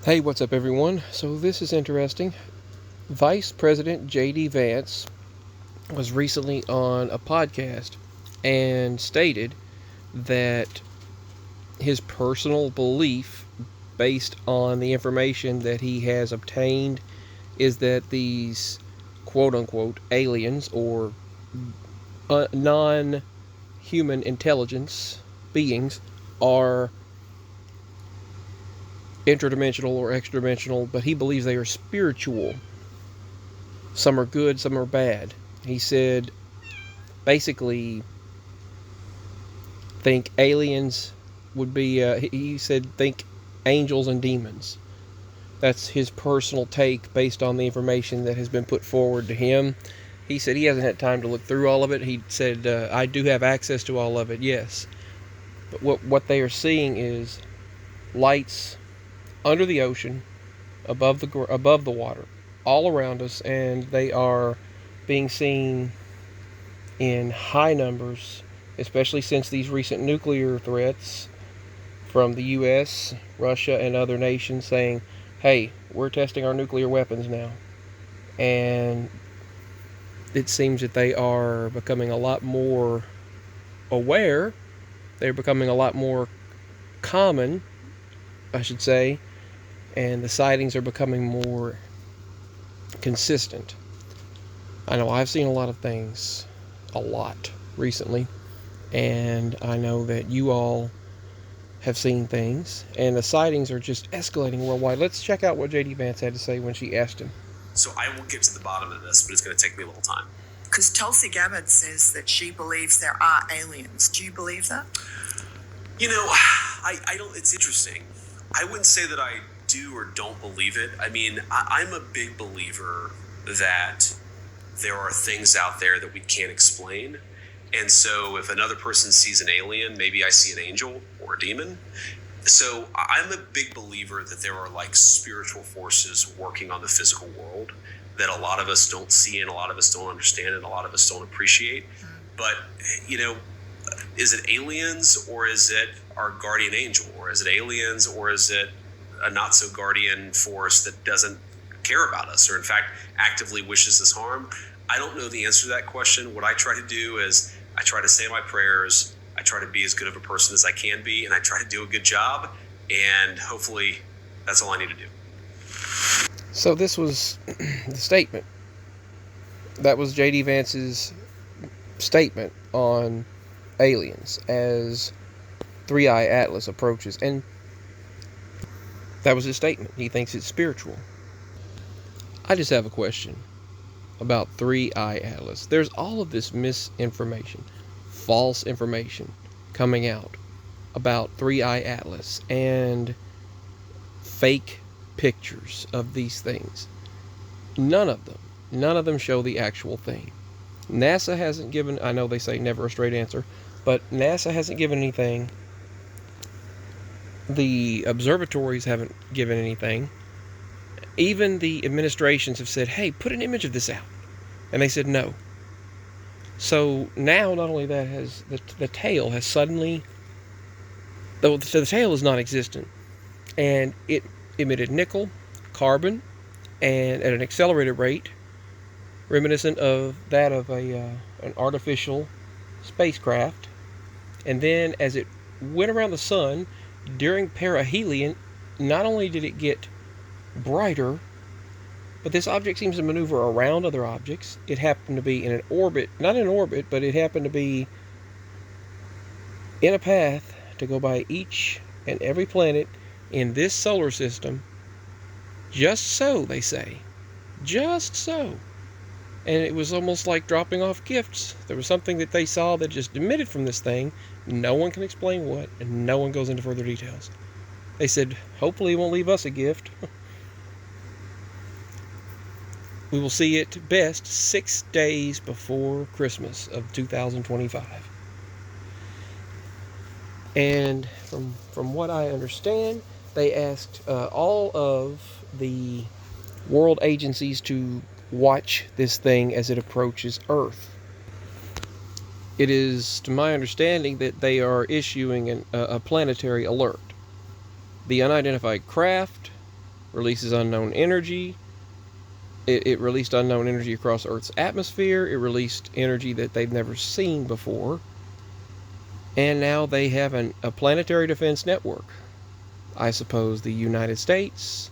Hey, what's up, everyone? So, this is interesting. Vice President J.D. Vance was recently on a podcast and stated that his personal belief, based on the information that he has obtained, is that these quote unquote aliens or non human intelligence beings are interdimensional or extra dimensional, but he believes they are spiritual. Some are good, some are bad. He said, basically, think aliens would be, he said, think angels and demons. That's his personal take based on the information that has been put forward to him. He said he hasn't had time to look through all of it. He said, I do have access to all of it, yes. But what they are seeing is lights under the ocean, above the water, all around us, and they are being seen in high numbers, especially since these recent nuclear threats from the U.S., Russia, and other nations saying, hey, we're testing our nuclear weapons now. And it seems that they are becoming a lot more aware. They're becoming a lot more common, I should say, and the sightings are becoming more consistent. I know I've seen a lot of things, a lot, recently, and I know that you all have seen things, and the sightings are just escalating worldwide. Let's check out what J.D. Vance had to say when she asked him. So I will get to the bottom of this, but it's going to take me a little time. Because Tulsi Gabbard says that she believes there are aliens. Do you believe that? You know, I don't. It's interesting. I wouldn't say that I do or don't believe it. I mean, I'm a big believer that there are things out there that we can't explain. And so if another person sees an alien, maybe I see an angel or a demon. So I'm a big believer that there are like spiritual forces working on the physical world that a lot of us don't see and a lot of us don't understand and a lot of us don't appreciate. But, you know, is it aliens or is it our guardian angel? Or is it aliens or is it a not so guardian force that doesn't care about us or in fact actively wishes us harm? I don't know the answer to that question. What I try to do is I try to say my prayers. I try to be as good of a person as I can be, and I try to do a good job, and hopefully that's all I need to do. So this was the statement. That was J.D. Vance's statement on aliens as Three-Eye Atlas approaches, and that was his statement. He thinks it's spiritual. I just have a question about Three-Eye Atlas. There's all of this misinformation, false information coming out about Three-Eye Atlas and fake pictures of these things. None of them show the actual thing. NASA hasn't given, I know they say never a straight answer, but NASA hasn't given anything. The observatories haven't given anything. Even the administrations have said, hey, put an image of this out. And they said no. So now, not only that, has the tail has suddenly, the tail is non-existent, and it emitted nickel, carbon, and at an accelerated rate, reminiscent of that of an artificial spacecraft. And then, as it went around the sun during perihelion, not only did it get brighter, but this object seems to maneuver around other objects. It happened to be in an orbit, not in orbit, but it happened to be in a path to go by each and every planet in this solar system, just so, they say. Just so. And it was almost like dropping off gifts. There was something that they saw that just emitted from this thing. No one can explain what, and no one goes into further details. They said, hopefully it won't leave us a gift. We will see it best 6 days before Christmas of 2025. And from what I understand, they asked all of the world agencies to watch this thing as it approaches Earth. It is, to my understanding, that they are issuing a planetary alert. The unidentified craft releases unknown energy. It released unknown energy across Earth's atmosphere. It released energy that they've never seen before. And now they have a planetary defense network. I suppose the United States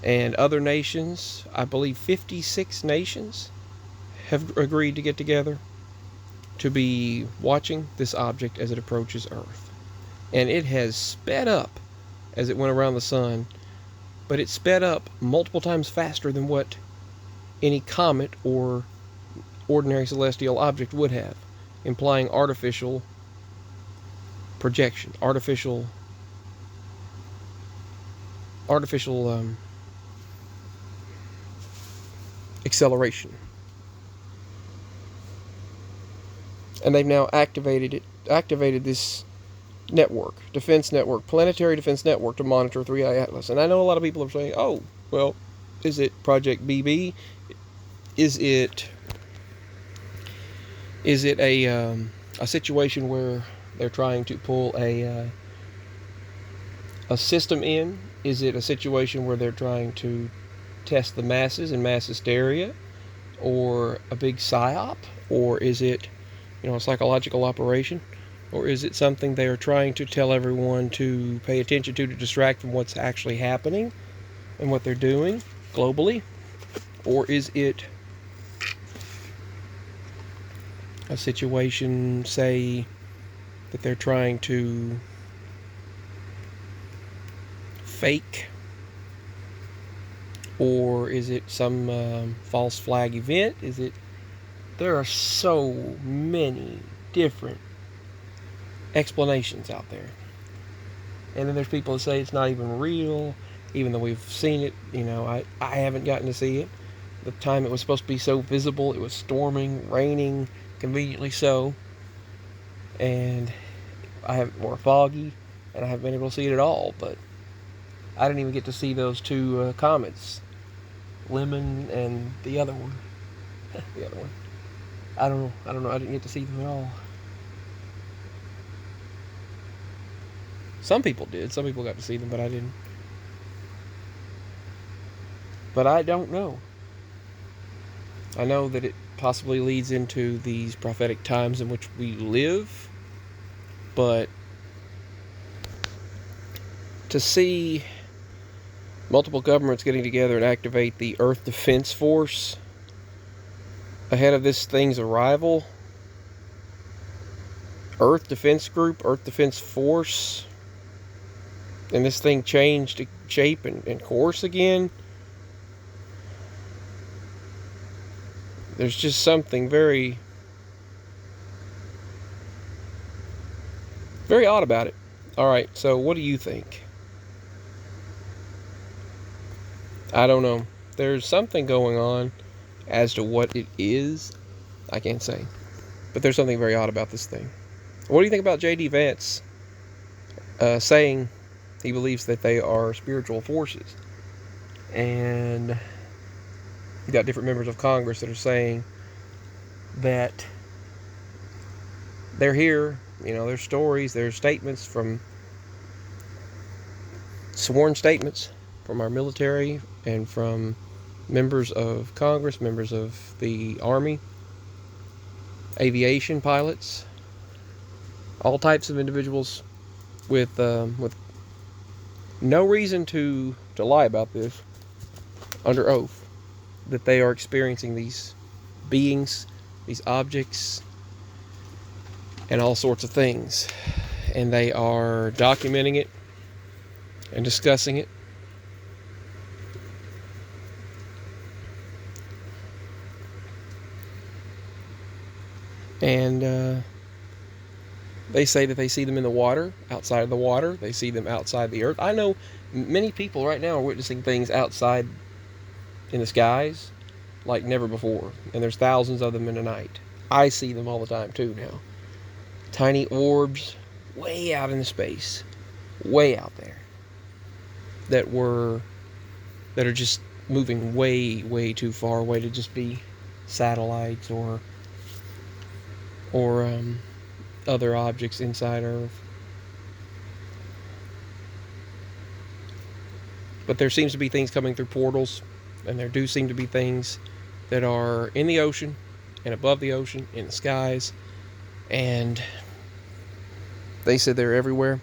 and other nations, I believe 56 nations, have agreed to get together to be watching this object as it approaches Earth. And it has sped up as it went around the sun, but it sped up multiple times faster than what any comet or ordinary celestial object would have, implying artificial projection, artificial acceleration. And they've now activated this network, defense network, planetary defense network, to monitor 3i Atlas. And I know a lot of people are saying, oh, well, is it Project BB? Is it a situation where they're trying to pull a system in? Is it a situation where they're trying to test the masses and mass hysteria, or a big psyop, or is it, a psychological operation, or is it something they are trying to tell everyone to pay attention to distract from what's actually happening and what they're doing globally? Or is it a situation, say, that they're trying to fake? Or is it some false flag event? There are so many different explanations out there. And then there's people that say it's not even real, even though we've seen it. I haven't gotten to see it. The time it was supposed to be so visible, it was storming, raining, conveniently so. And or foggy, and I haven't been able to see it at all. But I didn't even get to see those two comets, Lemon and the other one. The other one. I don't know. I didn't get to see them at all. Some people did. Some people got to see them, but I didn't. But I don't know. I know that it possibly leads into these prophetic times in which we live, but to see multiple governments getting together and activate the Earth Defense Force ahead of this thing's arrival, Earth Defense Group, Earth Defense Force, and this thing changed shape and course again, there's just something very, very odd about it. Alright, so what do you think? I don't know. There's something going on. As to what it is, I can't say. But there's something very odd about this thing. What do you think about J.D. Vance saying he believes that they are spiritual forces? And you got different members of Congress that are saying that they're here. There's stories, there's statements sworn statements from our military and from members of Congress, members of the Army, aviation pilots, all types of individuals with no reason to lie about this, under oath, that they are experiencing these beings, these objects, and all sorts of things. And they are documenting it and discussing it. And they say that they see them in the water, outside of the water. They see them outside the earth. I know many people right now are witnessing things outside in the skies like never before. And there's thousands of them in the night. I see them all the time too now. Tiny orbs way out in space. Way out there. That are just moving way, way too far away to just be satellites or other objects inside Earth. But there seems to be things coming through portals, and there do seem to be things that are in the ocean and above the ocean, in the skies, and they said they're everywhere.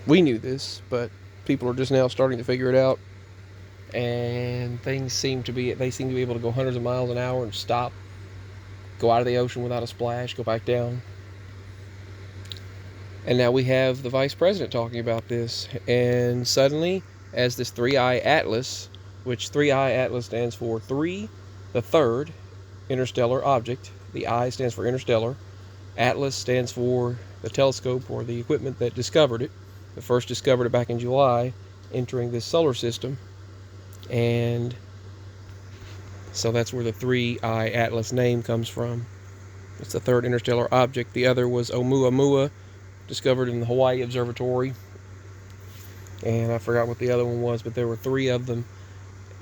We knew this, but people are just now starting to figure it out, and they seem to be able to go hundreds of miles an hour and stop, go out of the ocean without a splash, go back down. And now we have the vice president talking about this, and suddenly, as this 3I Atlas, which 3I Atlas stands for 3, the third interstellar object. The I stands for interstellar. Atlas stands for the telescope or the equipment that discovered it. It first discovered it back in July, entering this solar system. And so that's where the 3I Atlas name comes from. It's the third interstellar object. The other was Oumuamua, discovered in the Hawaii Observatory. And I forgot what the other one was, but there were 3 of them.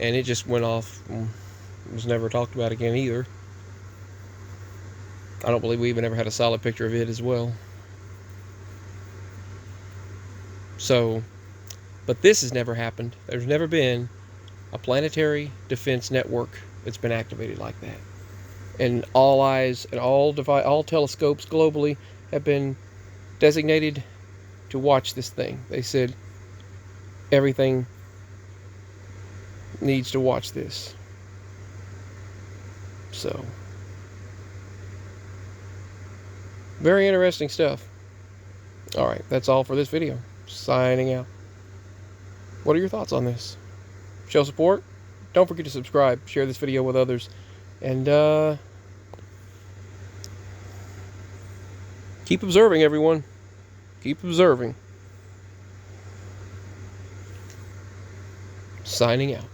And it just went off. It was never talked about again either. I don't believe we even ever had a solid picture of it as well. So, but this has never happened. There's never been a planetary defense network that's been activated like that. And all eyes and all telescopes globally have been designated to watch this thing. They said everything needs to watch this. So, very interesting stuff. Alright, that's all for this video. Signing out. What are your thoughts on this? Show support. Don't forget to subscribe. Share this video with others. And, keep observing, everyone. Keep observing. Signing out.